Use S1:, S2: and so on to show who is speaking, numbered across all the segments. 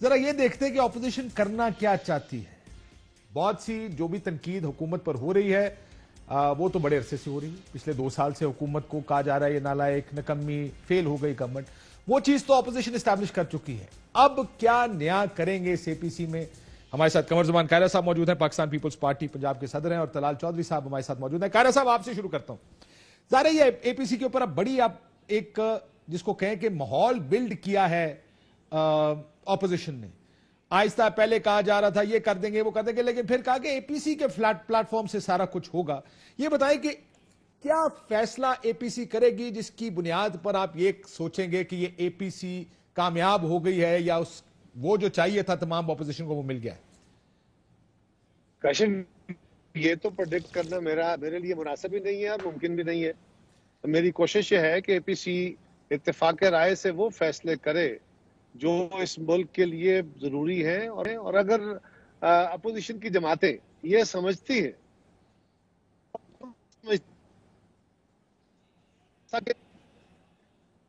S1: ذرا یہ دیکھتے ہیں کہ اپوزیشن کرنا کیا چاہتی ہے. بہت سی جو بھی تنقید حکومت پر ہو رہی ہے وہ تو بڑے عرصے سے ہو رہی ہے. پچھلے 2 سال سے حکومت کو کہا جا رہا ہے یہ نالائق، نکمی، فیل ہو گئی گورنمنٹ. وہ چیز تو اپوزیشن اسٹیبلش کر چکی ہے. اب کیا نیا کریں گے اس اے پی سی میں؟ ہمارے ساتھ قمر زمان قائرہ صاحب موجود ہیں، پاکستان پیپلز پارٹی پنجاب کے صدر ہیں، اور طلال چودھری صاحب ہمارے ساتھ موجود ہیں. قائرہ صاحب آپ سے شروع کرتا ہوں. ظاہر ہے یہ اے پی سی کے اوپر اب بڑی ایک جس کو کہیں کہ ماحول بلڈ کیا ہے اپوزیشن نے. آہستہ پہلے کہا جا رہا تھا یہ کر دیں گے وہ کر دیں گے، لیکن پھر کہا کہ اے پی سی کے پلیٹ فارم سے سارا کچھ ہوگا. یہ بتائیں کہ کیا فیصلہ اے پی سی کرے گی جس کی بنیاد پر آپ یہ سوچیں گے کہ یہ اے پی سی کامیاب ہو گئی ہے، یا وہ جو چاہیے تھا تمام اپوزیشن کو وہ مل گیا ہے؟
S2: کاشن یہ تو پرڈکٹ کرنا میرے لیے مناسب ہی نہیں ہے اور ممکن بھی نہیں ہے. میری کوشش یہ ہے کہ اے پی سی اتفاق رائے سے وہ فیصلے کرے جو اس ملک کے لیے ضروری ہیں، اور اگر اپوزیشن کی جماعتیں یہ سمجھتی ہیں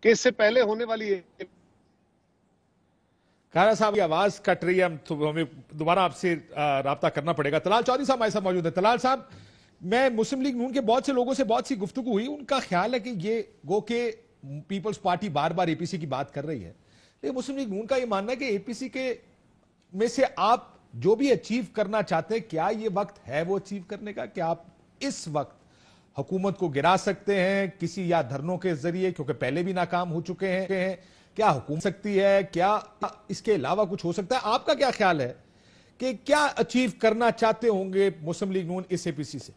S2: کہ اس سے پہلے ہونے والی
S1: قائرہ صاحب کی آواز کٹ رہی ہے، ہمیں دوبارہ آپ سے رابطہ کرنا پڑے گا. طلال چودھری صاحب ہمارے ساتھ موجود ہیں. طلال صاحب، میں مسلم لیگ نون کے بہت سے لوگوں سے بہت سی گفتگو ہوئی، ان کا خیال ہے کہ یہ گو کہ پیپلز پارٹی بار بار اے پی سی کی بات کر رہی ہے، لیکن مسلم لیگ نون کا یہ ماننا ہے کہ اے پی سی کے میں سے آپ جو بھی اچیو کرنا چاہتے ہیں، کیا یہ وقت ہے وہ اچیو کرنے کا؟ کہ آپ اس وقت حکومت کو گرا سکتے ہیں کسی یا دھرنوں کے ذریعے، کیونکہ پہلے بھی ناکام ہو چکے ہیں؟ کیا حکومت سکتی ہے؟ کیا اس کے علاوہ کچھ ہو سکتا ہے؟ آپ کا کیا خیال ہے کہ کیا اچیو کرنا چاہتے ہوں گے مسلم لیگ نون اس اے پی سی سے؟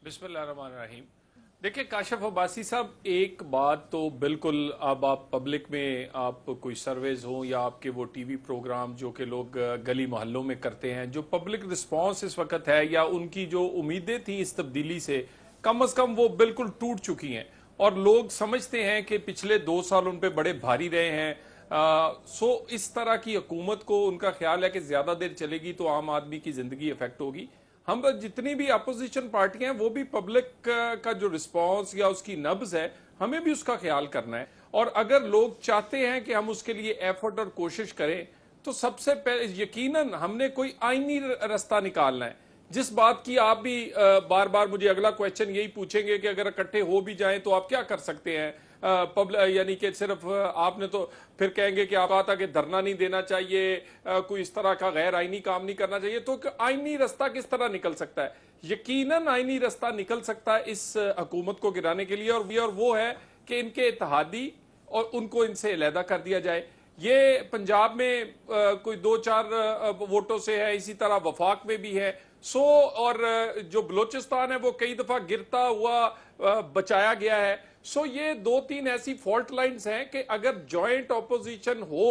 S3: بسم اللہ الرحمن الرحیم. دیکھیں کاشف عباسی صاحب، ایک بات تو بالکل، اب آپ پبلک میں آپ کوئی سرویز ہوں یا آپ کے وہ ٹی وی پروگرام جو کہ لوگ گلی محلوں میں کرتے ہیں، جو پبلک رسپانس اس وقت ہے یا ان کی جو امیدیں تھیں اس تبدیلی سے، کم از کم وہ بالکل ٹوٹ چکی ہیں. اور لوگ سمجھتے ہیں کہ پچھلے 2 سال ان پہ بڑے بھاری رہے ہیں. سو اس طرح کی حکومت کو ان کا خیال ہے کہ زیادہ دیر چلے گی تو عام آدمی کی زندگی افیکٹ ہوگی. ہم جتنی بھی اپوزیشن پارٹیاں ہیں وہ بھی پبلک کا جو رسپانس یا اس کی نبض ہے، ہمیں بھی اس کا خیال کرنا ہے. اور اگر لوگ چاہتے ہیں کہ ہم اس کے لیے ایفرٹ اور کوشش کریں تو سب سے پہلے یقیناً ہم نے کوئی آئینی رستہ نکالنا ہے. جس بات کی آپ بھی بار بار مجھے اگلا کویسچن یہی پوچھیں گے کہ اگر اکٹھے ہو بھی جائیں تو آپ کیا کر سکتے ہیں، یعنی کہ صرف آپ نے تو پھر کہیں گے کہ آپ کہا تھا کہ دھرنا نہیں دینا چاہیے، کوئی اس طرح کا غیر آئینی کام نہیں کرنا چاہیے. تو آئینی رستہ کس طرح نکل سکتا ہے؟ یقیناً آئینی رستہ نکل سکتا ہے اس حکومت کو گرانے کے لیے، اور وہ ہے کہ ان کے اتحادی اور ان کو ان سے علیحدہ کر دیا جائے. یہ پنجاب میں کوئی 2-4 ووٹوں سے ہے، اسی طرح وفاق میں بھی ہے. اور جو بلوچستان ہے وہ کئی دفعہ گرتا ہوا بچایا گیا ہے. یہ 2-3 ایسی فالٹ لائنز ہیں کہ اگر جوائنٹ اپوزیشن ہو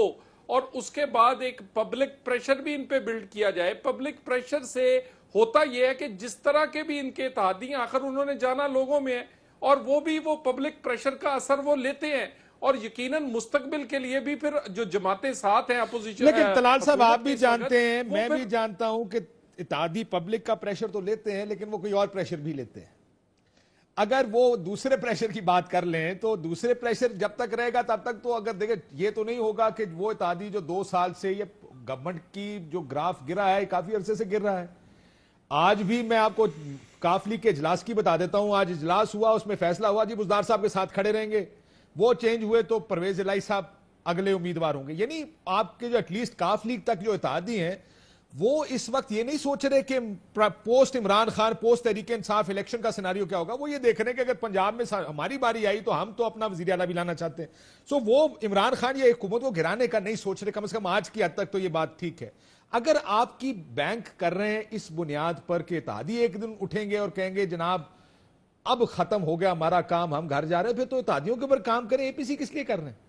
S3: اور اس کے بعد ایک پبلک پریشر بھی ان پہ بلڈ کیا جائے. پبلک پریشر سے ہوتا یہ ہے کہ جس طرح کے بھی ان کے اتحادی ہیں، آخر انہوں نے جانا لوگوں میں ہے، اور وہ پبلک پریشر کا اثر وہ لیتے ہیں. اور یقیناً مستقبل کے لیے بھی پھر جو جماعتیں ساتھ ہیں اپوزیشن،
S1: لیکن طلال صاحب آپ بھی جانتے ہیں، میں بھی جانتا ہوں کہ اتحادی پبلک کا پریشر تو لیتے ہیں، لیکن وہ کوئی اور پریشر بھی لیتے ہیں. اگر وہ دوسرے پریشر کی بات کر لیں تو دوسرے پریشر جب تک رہے گا تب تک تو اگر دیکھیں یہ تو نہیں ہوگا کہ وہ اتحادی جو 2 سال سے یہ گورنمنٹ کی جو گراف گرا ہے کافی عرصے سے گر رہا ہے. آج بھی میں آپ کو کاف لیگ کے اجلاس کی بتا دیتا ہوں. آج اجلاس ہوا، اس میں فیصلہ ہوا جی بزدار صاحب کے ساتھ کھڑے رہیں گے. وہ چینج ہوئے تو پرویز الہی صاحب اگلے امیدوار ہوں گے. یعنی آپ کے جو ایٹ لیسٹ کاف لیگ تک جو اتحادی ہیں وہ اس وقت یہ نہیں سوچ رہے کہ post Imran Khan, post Tehreek Insaf election کا سیناریو کیا ہوگا. وہ یہ دیکھ رہے ہیں کہ اگر پنجاب میں ہماری باری آئی تو ہم تو اپنا وزیر اعلیٰ بھی لانا چاہتے ہیں. وہ عمران خان یا حکومت کو گرانے کا نہیں سوچ رہے، کم از کم آج کی حد تک تو یہ بات ٹھیک ہے. اگر آپ کی بینک کر رہے ہیں اس بنیاد پر کہ اتحادی ایک دن اٹھیں گے اور کہیں گے جناب اب ختم ہو گیا ہمارا کام، ہم گھر جا رہے ہیں، پھر تو اتحادیوں کے اوپر کام کریں. اے پی سی کس لیے کر رہے ہیں؟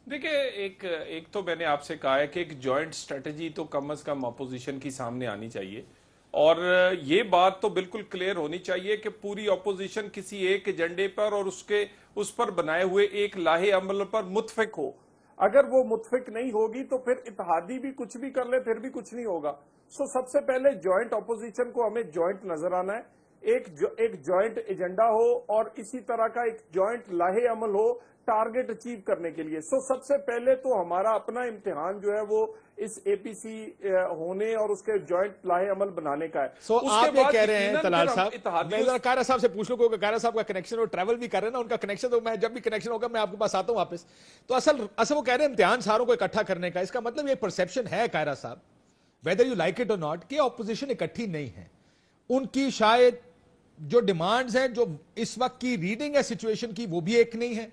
S3: دیکھیں، ایک تو میں نے آپ سے کہا ہے کہ ایک جوائنٹ سٹریٹجی تو کم از کم اپوزیشن کی سامنے آنی چاہیے، اور یہ بات تو بالکل کلیئر ہونی چاہیے کہ پوری اپوزیشن کسی ایک ایجنڈے پر اور اس پر بنائے ہوئے ایک لاہے عمل پر متفق ہو. اگر وہ متفق نہیں ہوگی تو پھر اتحادی بھی کچھ بھی کر لے پھر بھی کچھ نہیں ہوگا. سب سے پہلے جوائنٹ اپوزیشن کو ہمیں جوائنٹ نظر آنا ہے. ایک جوائنٹ ایجنڈا ہو اور اسی طرح کا ایک جوائنٹ لاہے عمل ہو ٹارگٹ اچیو کرنے کے لیے. سب سے پہلے تو ہمارا اپنا امتحان جو ہے وہ اس اے پی سی ہونے اور اس کے جوائنٹ لاہے عمل بنانے کا ہے.
S1: آپ یہ کہہ رہے ہیں طلال صاحب، میں ذرا قاہرہ صاحب سے پوچھ لوں کہ قاہرہ صاحب کا کنیکشن اور ٹریول بھی کر رہے ہیں نا، ان کا کنیکشن تو میں جب بھی کنیکشن ہوگا میں آپ کے پاس آتا ہوں واپس. تو اصل وہ کہہ رہے ہیں امتحان ساروں کو اکٹھا کرنے کا. اس کا مطلب یہ پرسیپشن ہے قاہرہ صاحب، ویدر یو لائک اٹ اور ناٹ، کہ اپوزیشن اکٹھی نہیں ہے. ان کی شاید جو ڈیمانڈز ہیں، جو اس وقت کی ریڈنگ ہے سچویشن کی، وہ بھی ایک نہیں ہے.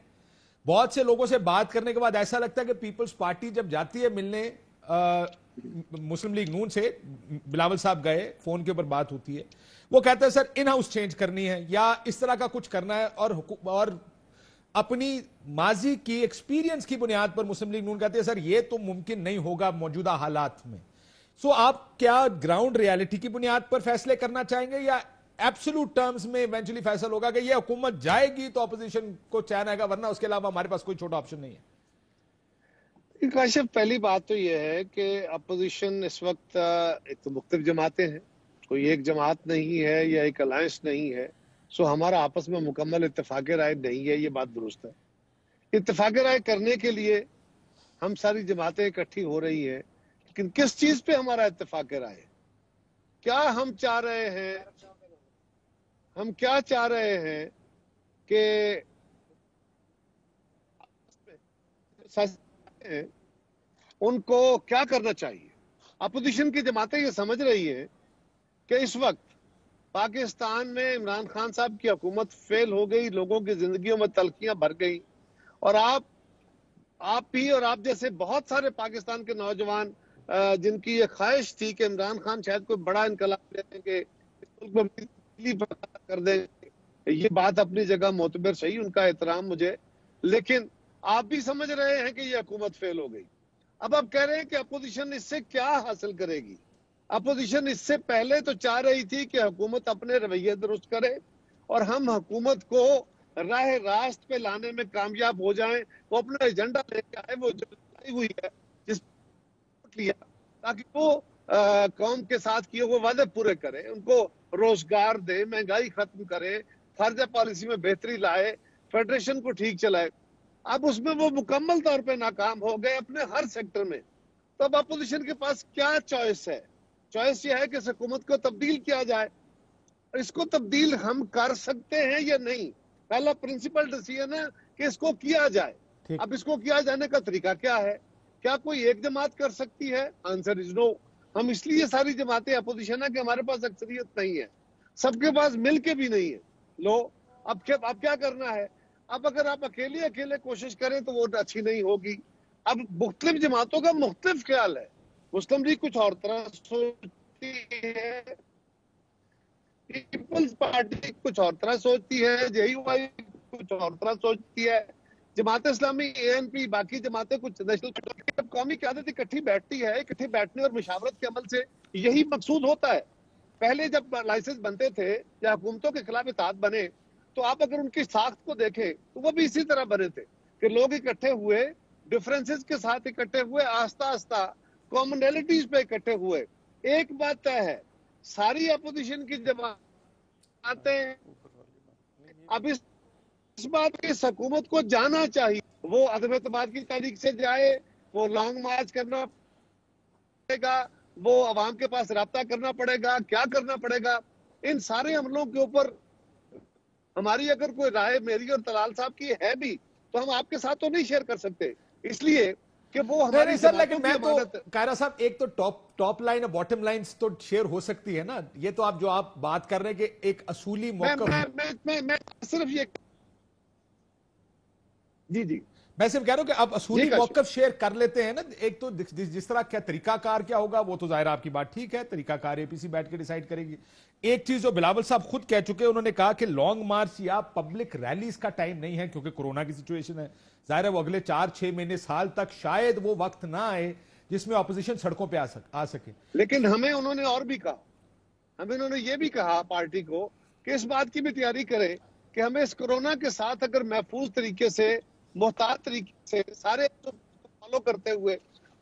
S1: بہت سے لوگوں سے بات کرنے کے بعد ایسا لگتا ہے کہ پیپلز پارٹی جب جاتی ہے ملنے مسلم لیگ نون سے، بلاول صاحب گئے، فون کے اوپر بات ہوتی ہے، وہ کہتے ہیں سر ان ہاؤس چینج کرنی ہے یا اس طرح کا کچھ کرنا ہے، اور اپنی ماضی کی ایکسپیرینس کی بنیاد پر مسلم لیگ نون کہتے ہیں سر یہ تو ممکن نہیں ہوگا موجودہ حالات میں. سو آپ کیا گراؤنڈ ریالٹی کی بنیاد پر فیصلے کرنا چاہیں گے یا ایبسولوٹ ٹرمز میں ایونچولی فیصل ہوگا کہ یہ حکومت جائے گی تو اپوزیشن کو چین آئے گا، ورنہ اس کے علاوہ ہمارے پاس کوئی چھوٹا آپشن نہیں ہے؟
S2: کاشف، پہلی بات تو یہ ہے کہ اپوزیشن اس وقت ایک تو مختلف جماعتیں ہیں، کوئی ایک جماعت نہیں ہے یا ایک الائنس نہیں ہے. سو ہمارا آپس میں مکمل اتفاق رائے نہیں ہے، یہ بات درست ہے. اتفاق رائے کرنے کے لیے ہم ساری جماعتیں اکٹھی ہو رہی ہیں، لیکن کس چیز پہ ہمارا اتفاق رائے ہے؟ کیا ہم چاہ رہے ہیں کہ ان کو کیا کرنا چاہیے؟ اپوزیشن کی جماعتیں یہ سمجھ رہی ہیں کہ اس وقت پاکستان میں عمران خان صاحب کی حکومت فیل ہو گئی، لوگوں کی زندگیوں میں تلخیاں بھر گئی، اور آپ بھی اور آپ جیسے بہت سارے پاکستان کے نوجوان جن کی یہ خواہش تھی کہ عمران خان شاید کوئی بڑا انقلاب لے دیں گے، اس ملک میں بجلی پیدا کر دیں گے، یہ بات اپنی جگہ معتبر صحیح، ان کا احترام مجھے، لیکن آپ بھی سمجھ رہے ہیں کہ یہ حکومت فیل ہو گئی. اب آپ کہہ رہے ہیں کہ اپوزیشن اس سے کیا حاصل کرے گی؟ اپوزیشن اس سے پہلے تو چاہ رہی تھی کہ حکومت اپنے رویے درست کرے اور ہم حکومت کو راہ راست پہ لانے میں کامیاب ہو جائیں، وہ اپنا ایجنڈا لے کے آئے، وہ جو ہوئی ہے جس لیا، تاکہ وہ قوم کے ساتھ کیے ہوئے وعدے پورے کرے، ان کو روزگار دے، مہنگائی ختم کرے، خارجہ پالیسی میں بہتری لائے، فیڈریشن کو ٹھیک چلائے. اب اس میں وہ مکمل طور پہ ناکام ہو گئے اپنے ہر سیکٹر میں. تو اب اپوزیشن کے پاس کیا چوائس ہے؟ چوائس یہ ہے کہ اس حکومت کو تبدیل کیا جائے. اس کو تبدیل ہم کر سکتے ہیں یا نہیں، پہلا پرنسپل ڈیسیژن ہے کہ اس کو کیا جائے. اب اس کو کیا جانے کا طریقہ کیا ہے؟ کیا کوئی ایک جماعت کر سکتی ہے؟ آنسر از نو. ہم اس لیے ساری جماعتیں اپوزیشن ہے کہ ہمارے پاس اکثریت نہیں ہے، سب کے پاس مل کے بھی نہیں ہے. لو اب کیا کرنا ہے؟ اب اگر آپ اکیلے کوشش کریں تو وہ اچھی نہیں ہوگی. اب مختلف جماعتوں کا مختلف خیال ہے. مسلم لیگ کچھ اور طرح سوچتی ہے، پیپلز پارٹی کچھ اور طرح سوچتی ہے، جے یو آئی کچھ اور طرح سوچتی ہے، جماعت اسلامی، اے این پی، باقی جماعتیں کچھ نیشنل. قومی قیادت اکٹھی بیٹھتی ہے، اکٹھے بیٹھنے اور مشاورت کے عمل سے یہی مقصود ہوتا ہے. پہلے جب لائسنس بنتے تھے یا حکومتوں کے خلاف اتحاد بنے تو آپ اگر ان کی ساخت کو دیکھیں تو وہ بھی اسی طرح بنے تھے کہ لوگ اکٹھے ہوئے، ڈفرینسز کے ساتھ اکٹھے ہوئے، آہستہ آہستہ کامنلٹیز پہ اکٹھے ہوئے. ایک بات طے ہے، ساری اپوزیشن کی جماعتیں اب اس بات کی اس حکومت کو جانا چاہیے، وہ عدم اعتماد کی تحریک سے جائے، وہ لانگ مارچ کرنا پڑے گا، وہ عوام کے پاس رابطہ کرنا پڑے گا، کیا کرنا پڑے گا. ان سارے عملوں کے اوپر ہماری اگر کوئی رائے میری اور طلال صاحب کی ہے بھی تو ہم آپ کے ساتھ تو نہیں شیئر کر سکتے، اس لیے کہ وہ ہماری
S1: لیکن میں تو قاہرہ صاحب ایک تو ٹاپ لائن اور باٹم لائنز تو شیئر ہو سکتی ہے نا. یہ تو آپ جو آپ بات کر رہے ہیں کہ ایک اصولی موقف،
S2: میں صرف یہ جی
S1: میں صرف کہہ رہا ہوں کہ آپ اصولی موقف شیئر کر لیتے ہیں نا. ایک تو جس طرح کیا طریقہ کار کیا ہوگا وہ تو ظاہر آپ کی بات ٹھیک ہے، طریقہ کار اے پی سی بیٹھ کے ڈیسائیڈ کرے گی. ایک چیز جو بلاول صاحب خود کہہ چکے، انہوں نے کہا کہ لانگ مارچ یا پبلک ریلیز کا ٹائم نہیں ہے کیونکہ کورونا کی سچویشن ہے. ظاہر ہے وہ اگلے 4-6 مہینے سال تک شاید وہ وقت نہ آئے جس میں اپوزیشن سڑکوں پہ آ سکے.
S2: لیکن ہمیں انہوں نے اور بھی کہا، انہوں نے یہ بھی کہا پارٹی کو کہ اس بات کی بھی تیاری کرے کہ ہمیں اس کورونا کے ساتھ اگر محفوظ طریقے سے، محتاط طریقے سے، سارے فالو کرتے ہوئے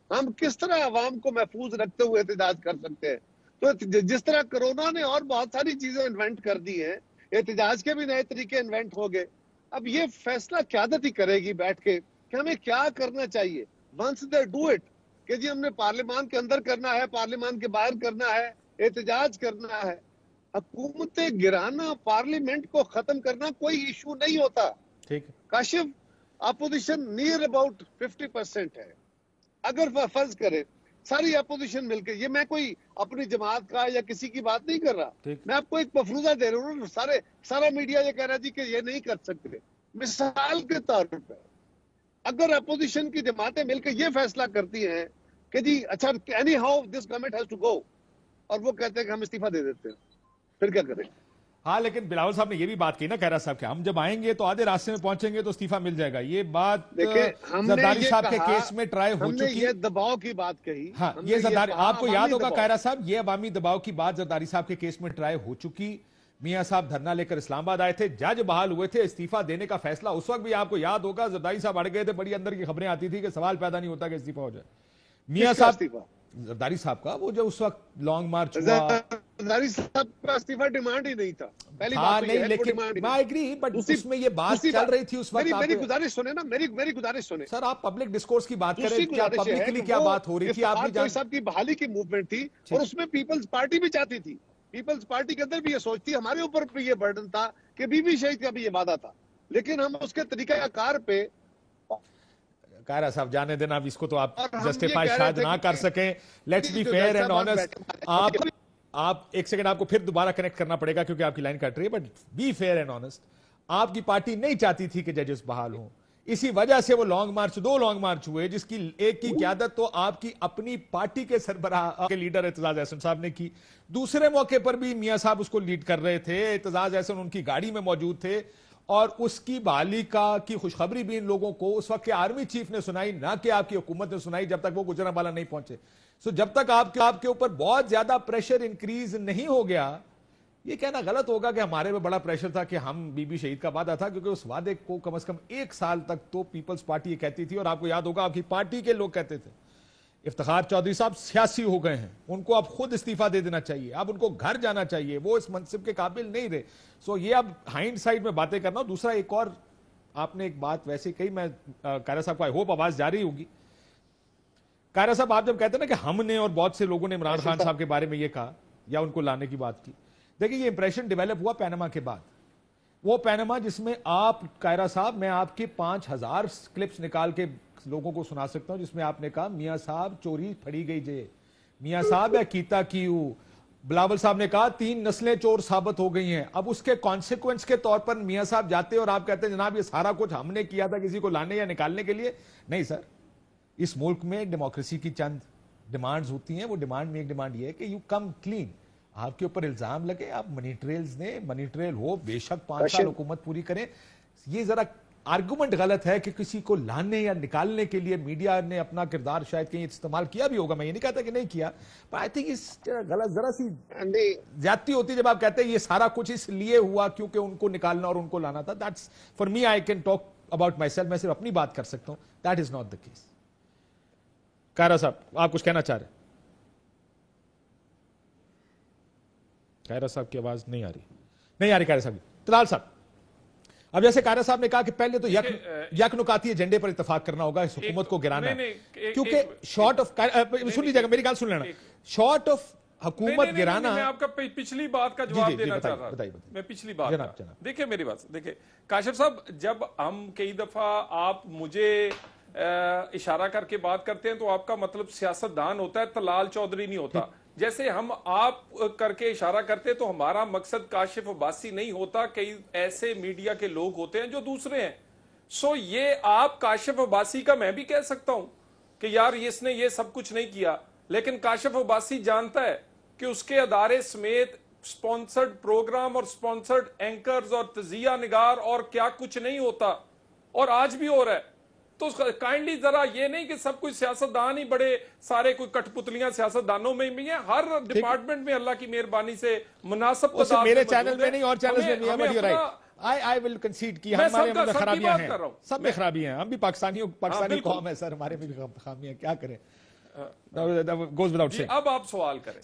S2: ہم کس طرح عوام کو محفوظ رکھتے ہوئے احتجاج کر سکتے ہیں. تو جس طرح کرونا نے اور بہت ساری چیزیں انوینٹ کر دی ہیں، احتجاج کے بھی نئے طریقے انوینٹ ہو گئے. اب یہ فیصلہ قیادت ہی کرے گی بیٹھ کے کہ ہمیں کیا کرنا چاہیے. ونس دے ڈو اٹ کہ جی ہم نے پارلیمان کے اندر کرنا ہے، پارلیمان کے باہر کرنا ہے، احتجاج کرنا ہے. حکومتیں گرانا، پارلیمنٹ کو ختم کرنا کوئی ایشو نہیں ہوتا.
S1: ٹھیک.
S2: کاشف، اپوزیشن نیئر اباؤٹ 50% ہے. اگر فرض کرے ساری اپوزیشن مل کے، یہ میں کوئی اپنی جماعت کا یا کسی کی بات نہیں کر رہا، میں آپ کو ایک مفروضہ دے رہا ہوں. سارا میڈیا یہ کہہ رہا جی کہ یہ نہیں کر سکتے. مثال کے طور پہ اگر اپوزیشن کی جماعتیں مل کے یہ فیصلہ کرتی ہیں کہ جی اچھا anyhow this government has to go, اور وہ کہتے ہیں کہ ہم استعفیٰ دے دیتے ہیں، پھر کیا کریں؟
S1: ہاں لیکن بلاول صاحب نے یہ بھی بات کی نا خیرہ صاحب کہ ہم جب آئیں گے تو آدھے راستے میں پہنچیں گے تو استعفیٰ مل جائے گا. یہ بات زرداری صاحب کے کیس میں ٹرائی ہو چکی.
S2: یہ دباؤ کی بات کہی.
S1: ہاں یہ زرداری، آپ کو یاد ہوگا خیرہ صاحب، یہ عوامی دباؤ کی بات زرداری صاحب کے کیس میں ٹرائی ہو چکی. میاں صاحب دھرنا لے کر اسلام آباد آئے تھے، جج بحال ہوئے تھے، استعفیٰ دینے کا فیصلہ اس وقت بھی آپ کو یاد ہوگا زرداری صاحب اڑ گئے تھے. بڑی اندر کی خبریں آتی تھی کہ سوال پیدا نہیں ہوتا کہ استعفیٰ ہو جائے. میاں صاحب زرداری صاحب کا وہ جو اس وقت لانگ مارچ ہوا،
S2: زرداری صاحب کا استعفیٰ ڈیمانڈ ہی نہیں تھا. پہلی
S1: ہاں
S2: بات
S1: نہیں، لیکن میں ایگری، بٹ اس میں یہ بات چل رہی تھی اس وقت.
S2: میری گزارش سنیں نا، میری گزارش سنیں
S1: سر. آپ پبلک ڈسکورس کی بات کریں، کیا پبلکلی کیا بات ہو رہی تھی؟ آپ بھی
S2: صاحب کی بحالی کی موومنٹ تھی اور اس میں پیپلز پارٹی بھی چاہتی تھی. پیپلز پارٹی کے اندر بھی یہ سوچتی، ہمارے اوپر بھی یہ برڈن تھا کہ بی بی شہید کا بھی یہ وعدہ تھا، لیکن ہم اس کے طریقہ کار پہ.
S1: قاہرہ صاحب جانے دینا، اب اس کو تو آپ جسٹیفائی شاید نہ کر سکیں. Let's be fair and honest. آپ ایک سیکنڈ، آپ کو پھر دوبارہ کنیکٹ کرنا پڑے گا کیونکہ آپ کی لائن کٹ رہی ہے. But be fair and honest, آپ کی پارٹی نہیں چاہتی تھی کہ ججز بحال ہوں. اسی وجہ سے وہ لانگ مارچ، 2 لانگ مارچ ہوئے، جس کی ایک کی قیادت تو آپ کی اپنی پارٹی کے سربراہ کے لیڈر اعتزاز احسن صاحب نے کی. دوسرے موقع پر بھی میاں صاحب اس کو لیڈ کر رہے تھے. اعتزاز احسن ان کی گاڑی میں موجود تھے اور اس کی بحالی کی خوشخبری بھی ان لوگوں کو اس وقت کے آرمی چیف نے سنائی، نہ کہ آپ کی حکومت نے سنائی جب تک وہ گجرانوالہ نہیں پہنچے. سو جب تک آپ کے اوپر بہت زیادہ پریشر انکریز نہیں ہو گیا، یہ کہنا غلط ہوگا کہ ہمارے میں بڑا پریشر تھا کہ ہم بی بی شہید کا وعدہ تھا، کیونکہ اس وعدے کو کم از کم 1 سال تک تو پیپلز پارٹی یہ کہتی تھی. اور آپ کو یاد ہوگا آپ کی پارٹی کے لوگ کہتے تھے افتخار چودھری صاحب سیاسی ہو گئے ہیں، ان کو اب خود استعفیٰ دے دینا چاہیے، اب ان کو گھر جانا چاہیے، وہ اس منصب کے قابل نہیں رہے. سو یہ اب ہائنڈ سائڈ میں باتیں کرنا. دوسرا ایک اور آپ نے ایک بات ویسے کہی، میں قاہرہ صاحب کو آئی ہوپ آواز جا رہی ہوگی. قاہرہ صاحب آپ جب کہتے ہیں نا کہ ہم نے اور بہت سے لوگوں نے عمران خان صاحب کے بارے میں یہ کہا یا ان کو لانے کی بات کی، دیکھیں یہ امپریشن ڈیولپ ہوا پینما کے بعد. وہ پینما جس میں آپ قاہرہ صاحب، میں آپ کے 5000 کلپس نکال کے لوگوں کو سنا سکتا ہوں، جس میں آپ نے کہا میاں صاحب چوری پھڑی گئی جے، میاں صاحب ہے کیتا کیوں. بلاول صاحب نے کہا 3 نسلیں چور ثابت ہو گئی ہیں. اب اس کے کانسیکوینس کے طور پر میاں صاحب جاتے اور آپ کہتے ہیں جناب یہ سارا کچھ ہم نے کیا تھا کسی کو لانے یا نکالنے کے لیے. نہیں سر، اس ملک میں ڈیموکریسی کی چند ڈیمانڈز ہوتی ہیں. وہ ڈیمانڈ میں ایک ڈیمانڈ یہ ہے کہ یو کم کلین. آپ کے اوپر الزام لگے، آپ منی ٹریلز نے، منی ٹریل ہو، بے شک 5 سال حکومت پوری کریں. یہ ذرا آرگومنٹ غلط ہے کہ کسی کو لانے یا نکالنے کے لیے میڈیا نے اپنا کردار شاید کہیں استعمال کیا بھی ہوگا. میں یہ نہیں کہتا کہ نہیں کیا، پر آئی تھنک اس غلط ذرا سی زیادتی ہوتی ہے جب آپ کہتے ہیں یہ سارا کچھ اس لیے ہوا کیونکہ ان کو نکالنا اور ان کو لانا تھا. That's for me, I can talk about my self, میں صرف اپنی بات کر سکتا ہوں. That is not the case. قاہرہ صاحب آپ کچھ کہنا چاہ رہے ہیں؟ قاہرہ صاحب کی آواز نہیں آ رہی قاہرہ صاحب. طلال صاحھ، اب جیسے قاہرہ صاحب نے کہا کہ پہلے تو یک نکاتی ایجنڈے پر اتفاق کرنا ہوگا اس حکومت کو گرانا ہے، کیونکہ شارٹ آف، سن لیجیے گا میری گال سن لینا، شارٹ آف حکومت گرانا.
S3: میں آپ کا پچھلی بات کا جواب دینا چاہ رہا ہوں. میں پچھلی بات دیکھیں، میری بات دیکھیں کاشف صاحب، جب ہم کئی دفعہ آپ مجھے اشارہ کر کے بات کرتے ہیں تو آپ کا مطلب سیاست دان ہوتا ہے، طلال چودھری نہیں ہوتا. جیسے ہم آپ کر کے اشارہ کرتے تو ہمارا مقصد کاشف عباسی نہیں ہوتا، کئی ایسے میڈیا کے لوگ ہوتے ہیں جو دوسرے ہیں. سو یہ آپ کاشف عباسی کا میں بھی کہہ سکتا ہوں کہ یار اس نے یہ سب کچھ نہیں کیا، لیکن کاشف عباسی جانتا ہے کہ اس کے ادارے سمیت سپانسرڈ پروگرام اور سپانسرڈ اینکرز اور تجزیہ نگار اور کیا کچھ نہیں ہوتا، اور آج بھی ہو رہا ہے. تو کائنڈلی ذرا یہ نہیں کہ سب کچھ سیاستدان ہی بڑے سارے کوئی کٹ پتلیاں سیاستدانوں میں بھی ہیں. ہر ڈپارٹمنٹ میں اللہ کی مہربانی سے مناسب تعداد
S1: میرے چینل میں نہیں اور چینلز میں بھی ہے. I will concede کہ ہمارے میں خرابیاں ہیں، سب میں خرابیاں ہیں. ہم بھی پاکستانی قوم ہے سر، ہمارے میں بھی خرابیاں ہیں، کیا کریں.
S3: اب آپ سوال کریں.